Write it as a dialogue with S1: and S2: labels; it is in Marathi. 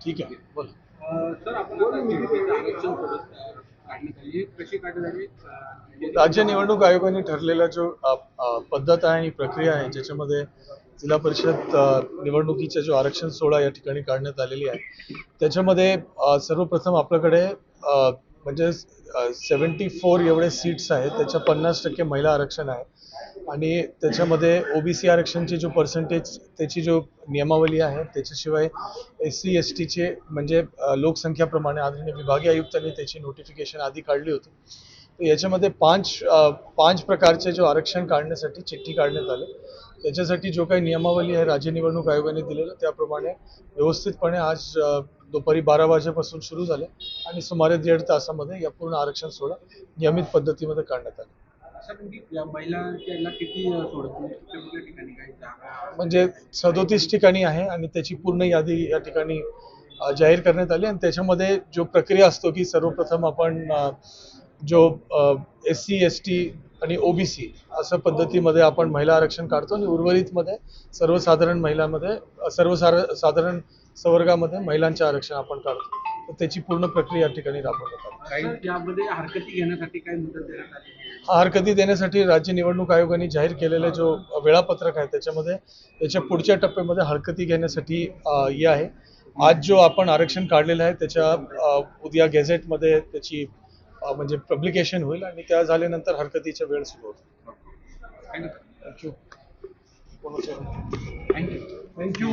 S1: ठीक आहे, बोल.
S2: सर आपण आरक्षण काढण्यात आली कशी काढण्यात आली?
S1: राज्य निवडणूक आयोगाने ठरलेला जो पद्धत आहे आणि प्रक्रिया आहे, ज्याच्यामध्ये जिल्हा परिषद निवडणुकीचा जो आरक्षण सोहळा या ठिकाणी काढण्यात आलेली आहे, त्याच्यामध्ये सर्वप्रथम आपल्याकडे म्हणजे 74 एवढे सीट्स आहेत, त्याच्या 50% महिला आरक्षण आहे आणि त्याच्यामध्ये ओबीसी आरक्षणची जो पर्सेंटेज त्याची जो नियमावली आहे, त्याच्याशिवाय SC STचे म्हणजे लोकसंख्याप्रमाणे आदरणीय विभागीय आयुक्तांनी त्याची नोटिफिकेशन आधी काढली होती. तर याच्यामध्ये पाच प्रकारचे जो आरक्षण काढण्यासाठी चिठ्ठी काढण्यात आले. त्याच्यासाठी जो काही नियमावली आहे राज्य निवडणूक आयोगाने दिलेलं त्याप्रमाणे व्यवस्थितपणे आज दुपारी 12 वाजेपासून सुरू झाले आणि सुमारे 1.5 तासामध्ये या पूर्ण आरक्षण सोहळा नियमित पद्धतीमध्ये काढण्यात आला.
S2: महिलांना किती सोडतील कुठल्या ठिकाणी काही जागा
S1: म्हणजे 37 ठिकाणी आहे आणि त्याची पूर्ण यादी या ठिकाणी जाहीर करण्यात आली आणि त्याच्यामध्ये जो प्रक्रिया असतो की सर्वप्रथम आपण जो SC ST आणि OBC असं पद्धतीमध्ये आपण महिला आरक्षण काढतो आणि उर्वरितमध्ये सर्वसाधारण संवर्गामध्ये महिलांचे आरक्षण आपण काढतो. तर त्याची पूर्ण प्रक्रिया या ठिकाणी राबवण्यात आली.
S2: यामध्ये हरकती घेण्यासाठी काय मुदत देण्यात आली?
S1: हरकती देण्यासाठी राज्य निवडणूक आयोगाने जाहीर केलेला जो वेळापत्रक आहे त्याच्यामध्ये त्याच्या पुढच्या टप्प्यामध्ये हरकती घेण्यासाठी हे आहे. आज जो आपण आरक्षण काढलेलं आहे त्याच्या उद्या गॅझेटमध्ये त्याची म्हणजे पब्लिकेशन होईल आणि त्या झाल्यानंतर हरकतीचा वेळ सुरू होतो.
S2: थँक्यू.